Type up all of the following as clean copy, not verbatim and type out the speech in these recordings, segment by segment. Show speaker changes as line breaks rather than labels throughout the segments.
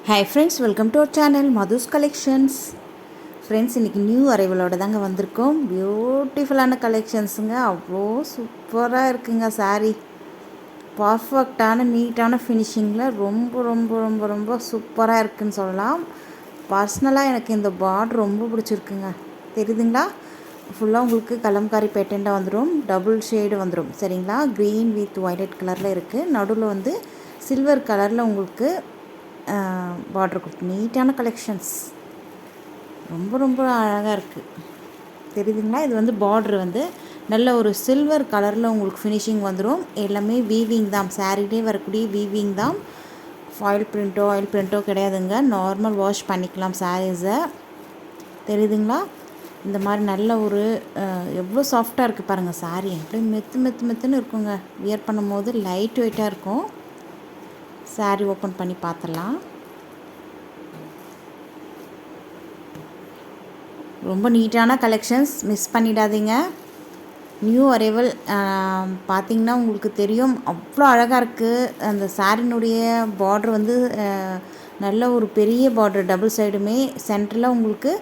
Hi friends, welcome to our channel Madhu's collections. Friends, இன்றைக்கி new அரைவலோடு தாங்க வந்திருக்கோம். பியூட்டிஃபுல்லான கலெக்ஷன்ஸுங்க. அவ்வளோ சூப்பராக இருக்குங்க. சாரீ பர்ஃபெக்டான நீட்டான ஃபினிஷிங்கில் ரொம்ப ரொம்ப ரொம்ப ரொம்ப சூப்பராக இருக்குதுன்னு சொல்லலாம். பர்சனலாக எனக்கு இந்த பார்டர் ரொம்ப பிடிச்சிருக்குங்க. தெரியுதுங்களா? ஃபுல்லாக உங்களுக்கு கலம்காரி பேட்டர்னாக வந்துடும். டபுள் ஷேடு வந்துடும். சரிங்களா? க்ரீன் வித் வயலட் கலரில் இருக்குது. நடுவில் வந்து சில்வர் கலரில் உங்களுக்கு பார்டர் கொடுத்து நீட்டான கலெக்ஷன்ஸ். ரொம்ப ரொம்ப அழகாக இருக்குது. தெரியுதுங்களா? இது வந்து பார்டர் வந்து நல்ல ஒரு சில்வர் கலரில் உங்களுக்கு ஃபினிஷிங் வந்துடும். எல்லாமே வீவிங் தான். சாரீலே வரக்கூடிய வீவிங் தான். ஆயில் பிரிண்ட்டோ கிடையாதுங்க. நார்மல் வாஷ் பண்ணிக்கலாம் சாரீஸை. தெரியுதுங்களா? இந்த மாதிரி நல்ல ஒரு எவ்வளோ சாஃப்டாக இருக்குது பாருங்கள். சாரீ அப்படியே மெத்துன்னு இருக்குங்க. வியர் பண்ணும் போது லைட் வெயிட்டாக இருக்கும். சாரீ ஓப்பன் பண்ணி பார்த்துடலாம். ரொம்ப நீட்டான கலெக்ஷன்ஸ், மிஸ் பண்ணிடாதீங்க. நியூ அரைவல் பார்த்திங்கன்னா உங்களுக்கு தெரியும், அவ்வளோ அழகாக இருக்குது. அந்த சாரினுடைய பார்டர் வந்து நல்ல ஒரு பெரிய பார்டர், டபுள் சைடுமே. சென்டரில் உங்களுக்கு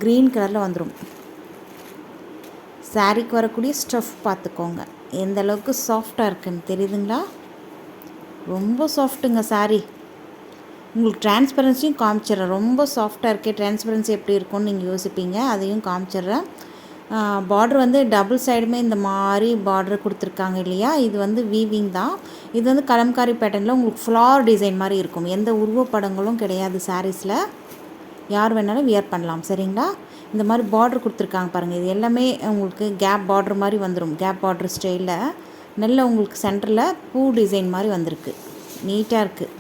க்ரீன் கலரில் வந்துடும். சாரீக்கு வரக்கூடிய ஸ்டஃப் பார்த்துக்கோங்க எந்த அளவுக்கு சாஃப்டாக இருக்குன்னு. தெரியுதுங்களா? ரொம்ப சாஃப்ட்டுங்க சாரீ. உங்களுக்கு டிரான்ஸ்பரன்சியும் காமிச்சிட்றேன். ரொம்ப சாஃப்டாக இருக்கே, டிரான்ஸ்பரன்சி எப்படி இருக்கும்னு நீங்கள் யோசிப்பீங்க. அதையும் காமிச்சிட்றேன். பார்டர் வந்து டபுள் சைடுமே இந்த மாதிரி பார்டர் கொடுத்துருக்காங்க இல்லையா? இது வந்து வீவிங் தான். இது வந்து கலம்காரி பேட்டர்னில் உங்களுக்கு ஃப்ளார் டிசைன் மாதிரி இருக்கும். எந்த உருவப்படங்களும் கிடையாது சாரீஸில். யார் வேணாலும் வியர் பண்ணலாம். சரிங்களா? இந்த மாதிரி பார்டர் கொடுத்துருக்காங்க பாருங்கள். இது எல்லாமே உங்களுக்கு கேப் பார்டர் மாதிரி வந்துடும். கேப் பார்டர் ஸ்டைலில் நல்ல உங்களுக்கு சென்டரில் பூ டிசைன் மாதிரி வந்திருக்கு. நீட்டாக இருக்குது.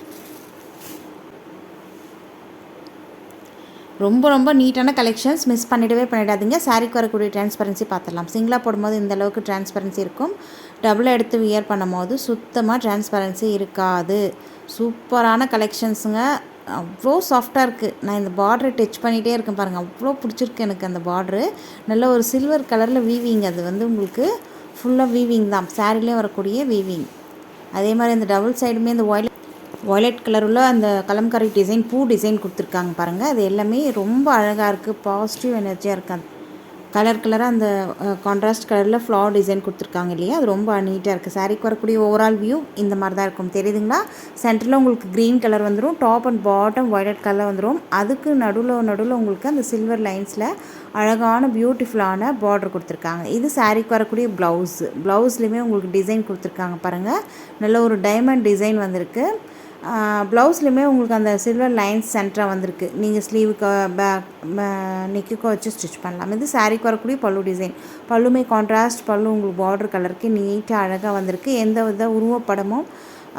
ரொம்ப ரொம்ப நீட்டான கலெக்ஷன்ஸ், மிஸ் பண்ணிடாதீங்க. சாரீக்கு வரக்கூடிய டிரான்ஸ்பரன்சி பார்த்துடலாம். சிங்கிளாக போடும்போது இந்த அளவுக்கு டிரான்ஸ்பரன்சி இருக்கும். டபுளாக எடுத்து வியர் பண்ணும் போது சுத்தமாக டிரான்ஸ்பரன்சி இருக்காது. சூப்பரான கலெக்ஷன்ஸுங்க. அவ்வளோ சாஃப்டாக இருக்குது. நான் இந்த பார்டரை டச் பண்ணிகிட்டே இருக்கேன் பாருங்கள். அவ்வளோ பிடிச்சிருக்கு எனக்கு அந்த பார்டரு. நல்ல ஒரு சில்வர் கலரில் வீவிங். அது வந்து உங்களுக்கு ஃபுல்லாக வீவிங் தான். சாரிலே வரக்கூடிய வீவிங். அதே மாதிரி இந்த டபுள் சைடுமே இந்த வயலட் கலர் உள்ள அந்த கலம்காரி டிசைன், பூ டிசைன் கொடுத்துருக்காங்க பாருங்கள். அது எல்லாமே ரொம்ப அழகாக இருக்குது. பாசிட்டிவ் எனர்ஜியாக இருக்காது. கலராக அந்த கான்ட்ராஸ்ட் கலரில் ஃப்ளார் டிசைன் கொடுத்துருக்காங்க இல்லையா? அது ரொம்ப நீட்டாக இருக்குது. சாரீக்கு வரக்கூடிய ஓவரால் வியூ இந்த மாதிரி தான் இருக்கும். தெரியுதுங்களா? சென்டரில் உங்களுக்கு க்ரீன் கலர் வந்துடும். Top and bottom violet colour வந்துடும். அதுக்கு நடுவில் உங்களுக்கு அந்த சில்வர் லைன்ஸில் அழகான பியூட்டிஃபுல்லான பார்டர் கொடுத்துருக்காங்க. இது சாரீக்கு வரக்கூடிய ப்ளவுஸ்லேயுமே உங்களுக்கு டிசைன் கொடுத்துருக்காங்க பாருங்கள். நல்ல ஒரு டைமண்ட் டிசைன் வந்திருக்கு. ப்ளவுஸ்லையுமே உங்களுக்கு அந்த சில்வர் லைன்ஸ் சென்டராக வந்திருக்கு. நீங்கள் ஸ்லீவுக்கு நெக்குக்கோ வச்சு ஸ்டிச் பண்ணலாம். இது சாரீக்கு வரக்கூடிய பல்லு டிசைன். பல்லுமே கான்ட்ராஸ்ட் பல்லு உங்களுக்கு பார்டர் கலருக்கு நீட்டாக அழகாக வந்திருக்கு. எந்த வித உருவப்படமும்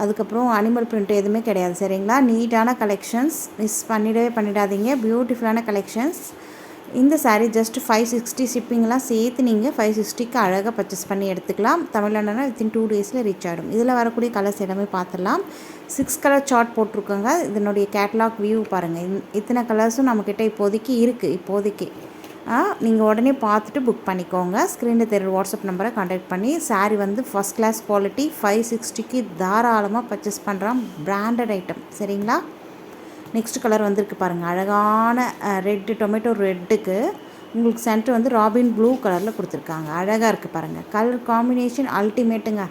அதுக்கப்புறம் அனிமல் பிரிண்ட் எதுவுமே கிடையாது. சரிங்களா? நீட்டான கலெக்ஷன்ஸ், மிஸ் பண்ணிடாதீங்க. பியூட்டிஃபுல்லான கலெக்ஷன்ஸ். இந்த சாரீ ஜஸ்ட் 560 ஷிப்பிங்லாம் சேர்த்து நீங்கள் 560க்கு அழகாக பர்ச்சேஸ் பண்ணி எடுத்துக்கலாம். தமிழ்நாடுனா வித்தின் 2 டேஸில் ரீச் ஆகிடும். இதில் வரக்கூடிய கலர்ஸ் எல்லாமே பார்த்துடலாம். 6 கலர் சார்ட் போட்டிருக்கோங்க. இதனுடைய கேட்லாக் வியூ பாருங்கள். இத்தனை கலர்ஸும் நம்மக்கிட்ட இப்போதைக்கு இருக்குது. நீங்கள் உடனே பார்த்துட்டு புக் பண்ணிக்கோங்க. ஸ்க்ரீனில் தெரியுற வாட்ஸ்அப் நம்பரை கான்டாக்ட் பண்ணி சாரீ வந்து ஃபஸ்ட் கிளாஸ் குவாலிட்டி 560க்கு தாராளமாக பர்ச்சேஸ் பண்ணுறான். Branded item. சரிங்களா? நெக்ஸ்ட் கலர் வந்திருக்கு பாருங்கள். அழகான ரெட்டு, டொமேட்டோ ரெட்டுக்கு உங்களுக்கு சென்டர் வந்து ராபின் ப்ளூ கலரில் கொடுத்துருக்காங்க. அழகாக இருக்குது பாருங்கள். கலர் காம்பினேஷன் அல்டிமேட்டுங்க.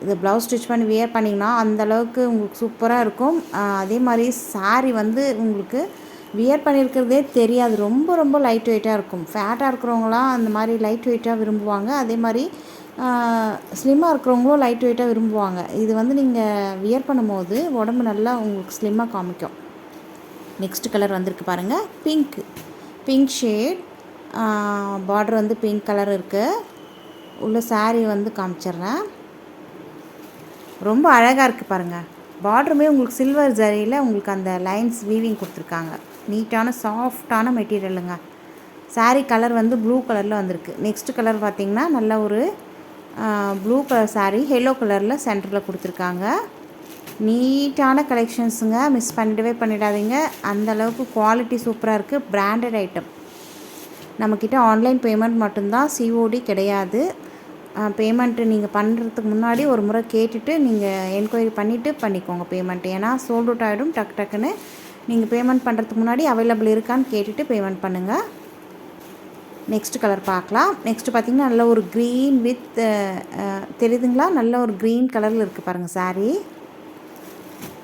இது ப்ளவுஸ் ஸ்டிச் பண்ணி வியர் பண்ணிங்கன்னா அந்தளவுக்கு உங்களுக்கு சூப்பராக இருக்கும். அதே மாதிரி சாரீ வந்து உங்களுக்கு வியர் பண்ணியிருக்கிறதே தெரியாது. ரொம்ப ரொம்ப லைட் வெயிட்டாக இருக்கும். ஃபேட்டாக இருக்கிறவங்களாம் அந்த மாதிரி லைட் வெயிட்டாக விரும்புவாங்க. அதே மாதிரி ஸ்லிம்மாக இருக்கிறவங்களும் லைட் வெயிட்டாக விரும்புவாங்க. இது வந்து நீங்கள் வியர் பண்ணும்போது உடம்பு நல்லா உங்களுக்கு ஸ்லிம்மாக காமிக்கும். நெக்ஸ்ட் கலர் வந்திருக்கு பாருங்கள். Pink shade. பார்டர் வந்து பிங்க் கலர் இருக்குது. உள்ள சாரீ வந்து காமிச்சிட்றேன். ரொம்ப அழகாக இருக்குது பாருங்கள். பார்டருமே உங்களுக்கு சில்வர் ஜரியில் உங்களுக்கு அந்த லைன்ஸ் வீவிங் கொடுத்துருக்காங்க. நீட்டான சாஃப்டான மெட்டீரியலுங்க. சாரீ கலர் வந்து ப்ளூ கலரில் வந்திருக்கு. நெக்ஸ்ட் கலர் பார்த்திங்கன்னா நல்ல ஒரு ப்ளூ கலர் சாரீ எல்லோ கலரில் சென்டரில் கொடுத்துருக்காங்க. நீட்டான கலெக்ஷன்ஸுங்க. மிஸ் பண்ணிடாதீங்க. அந்தளவுக்கு குவாலிட்டி சூப்பராக இருக்குது. Branded item. நம்மக்கிட்ட ஆன்லைன் பேமெண்ட் மட்டும்தான், சிஓடி கிடையாது. பேமெண்ட்டு நீங்கள் பண்ணுறதுக்கு முன்னாடி ஒரு முறை கேட்டுட்டு நீங்கள் என்கொயரி பண்ணிவிட்டு பண்ணிக்கோங்க பேமெண்ட். ஏன்னா சோல்ட் அவுட் ஆகிடும் டக்குன்னு. நீங்கள் பேமெண்ட் பண்ணுறதுக்கு முன்னாடி அவைலபிள் இருக்கான்னு கேட்டுட்டு பேமெண்ட் பண்ணுங்கள். நெக்ஸ்ட் கலர் பார்க்கலாம். நெக்ஸ்ட்டு பார்த்திங்கன்னா நல்ல ஒரு க்ரீன் வித் தெரியுதுங்களா, நல்ல ஒரு க்ரீன் கலரில் இருக்குது பாருங்கள் சாரீ.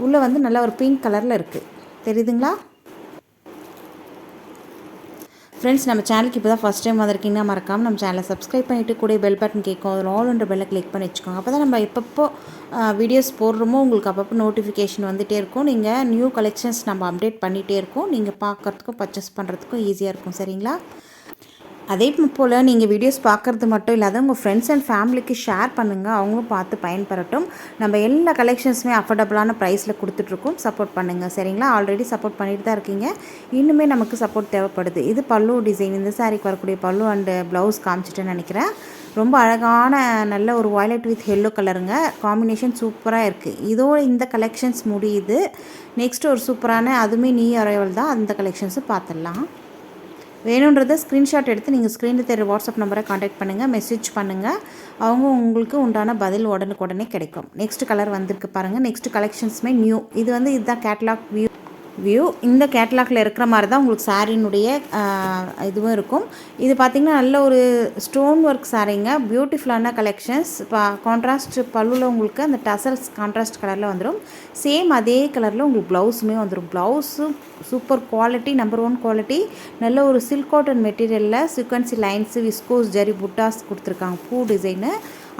உள்ளே வந்து நல்ல ஒரு பிங்க் கலரில் இருக்குது, தெரியுதுங்களா ஃப்ரெண்ட்ஸ்? நம்ம சேனலுக்கு இப்போ தான் ஃபஸ்ட் டைம் வந்திருக்கீங்கன்னா மறக்காமல் நம்ம சேனலை சப்ஸ்கிரைப் பண்ணிவிட்டு கூட பெல் பட்டன் கேட்கும், அதில் ஆல்ன்ற பெல்லை கிளிக் பண்ணி வச்சுக்கோங்க. அப்போ தான் நம்ம எப்பப்போ வீடியோஸ் போடுறோமோ உங்களுக்கு அப்பப்போ நோட்டிஃபிகேஷன் வந்துகிட்டே இருக்கும். நீங்கள் நியூ கலெக்ஷன்ஸ் நம்ம அப்டேட் பண்ணிகிட்டே இருக்கோம். நீங்கள் பார்க்குறதுக்கும் பர்ச்சேஸ் பண்ணுறதுக்கும் ஈஸியாக இருக்கும். சரிங்களா? அதே போல் நீங்கள் வீடியோஸ் பார்க்குறது மட்டும் இல்லாத உங்கள் ஃப்ரெண்ட்ஸ் அண்ட் ஃபேமிலிக்கு ஷேர் பண்ணுங்கள், அவங்களும் பார்த்து பயன்பெறட்டும். நம்ம எல்லா கலெக்ஷன்ஸுமே அஃபோர்டபுளான ப்ரைஸில் கொடுத்துட்ருக்கோம். சப்போர்ட் பண்ணுங்கள். சரிங்களா? ஆல்ரெடி சப்போர்ட் பண்ணிட்டு தான் இருக்கீங்க, இன்னுமே நமக்கு சப்போர்ட் தேவைப்படுது. இது பல்லு டிசைன், இந்த சாரீக்கு வரக்கூடிய பல்லு அண்டு ப்ளவுஸ் காமிச்சிட்டேன்னு நினைக்கிறேன். ரொம்ப அழகான நல்ல ஒரு வயலட் வித் எல்லோ கலருங்க, காம்பினேஷன் சூப்பராக இருக்குது. இதோட இந்த கலெக்ஷன்ஸ் முடியுது. நெக்ஸ்ட்டு ஒரு சூப்பரான அதுவுமே நியூ அரைவல் தான், அந்த கலெக்ஷன்ஸும் பார்த்துடலாம். வேணுன்றதை ஸ்க்ரீன்ஷாட் எடுத்து நீங்கள் ஸ்க்ரீனில் தெரிய வாட்ஸ்அப் நம்பரை காண்டாக்ட் பண்ணுங்கள், மெசேஜ் பண்ணுங்கள். அவங்க உங்களுக்கு உண்டான பதில் உடனுக்குடனே கிடைக்கும். நெக்ஸ்ட் கலர் வந்திருக்கு பாருங்கள். நெக்ஸ்ட் கலெக்ஷன்ஸுமே நியூ. இதுதான் கேட்லாக் வியூ. இந்த கேட்லாகில் இருக்கிற மாதிரி தான் உங்களுக்கு சாரீனுடைய இதுவும் இருக்கும். இது பார்த்திங்கன்னா நல்ல ஒரு ஸ்டோன் ஒர்க் சாரீங்க, பியூட்டிஃபுல்லான கலெக்ஷன்ஸ். கான்ட்ராஸ்ட் பல்லுவில் உங்களுக்கு அந்த டசல்ஸ் கான்ட்ராஸ்ட் கலரில் வந்துடும். சேம் அதே கலரில் உங்களுக்கு ப்ளவுஸுமே வந்துடும். ப்ளவுஸும் சூப்பர் குவாலிட்டி, நம்பர் 1 குவாலிட்டி. நல்ல ஒரு சில்க் காட்டன் மெட்டீரியலில் சீக்வன்சி லைன்ஸு, விஸ்கோஸ் ஜரி புட்டாஸ் கொடுத்துருக்காங்க. பூ டிசைனு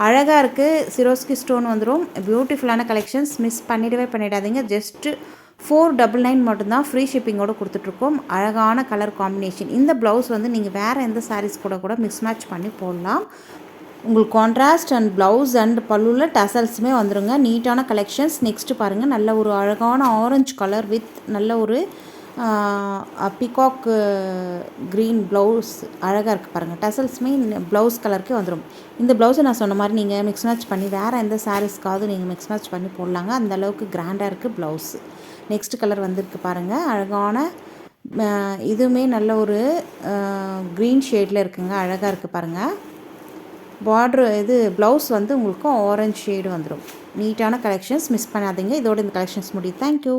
அழகாக இருக்குது. சிரோஸ்கி ஸ்டோன் வந்துடும். பியூட்டிஃபுல்லான கலெக்ஷன்ஸ், மிஸ் பண்ணிடாதீங்க. ஜஸ்ட்டு 499 மட்டும்தான், ஃப்ரீ ஷிப்பிங்கோடு கொடுத்துட்ருக்கோம். அழகான கலர் காம்பினேஷன். இந்த ப்ளவுஸ் வந்து நீங்கள் வேறு எந்த சாரீஸ் கூட மிக்ஸ் மேட்ச் பண்ணி போடலாம். உங்களுக்கு கான்ட்ராஸ்ட் அண்ட் ப்ளவுஸ் அண்ட் பல்லுவில் டசல்ஸுமே வந்துடுங்க. நீட்டான கலெக்ஷன்ஸ். நெக்ஸ்ட்டு பாருங்கள், நல்ல ஒரு அழகான ஆரஞ்சு கலர் வித் நல்ல ஒரு பிகாக் க்ரீன் ப்ளவுஸ் அழகாக இருக்குது பாருங்கள். டசல்ஸுமே ப்ளவுஸ் கலருக்கே வந்துடும். இந்த ப்ளவுஸை நான் சொன்ன மாதிரி நீங்கள் மிக்ஸ் மேட்ச் பண்ணி வேறு எந்த சாரீஸ்க்காவது நீங்கள் மிக்ஸ் மேட்ச் பண்ணி போடலாங்க. அந்தளவுக்கு கிராண்டாக இருக்குது ப்ளவுஸு. நெக்ஸ்ட் கலர் வந்திருக்கு பாருங்கள், அழகான இதுவுமே நல்ல ஒரு க்ரீன் ஷேடில் இருக்குங்க, அழகாக இருக்குது பாருங்கள். பார்ட்ரு இது ப்ளவுஸ் வந்து உங்களுக்கு ஆரஞ்சு ஷேடு வந்துடும். நீட்டான கலெக்ஷன்ஸ், மிஸ் பண்ணாதீங்க. இதோட இந்த கலெக்ஷன்ஸ் முடியும். தேங்க்யூ.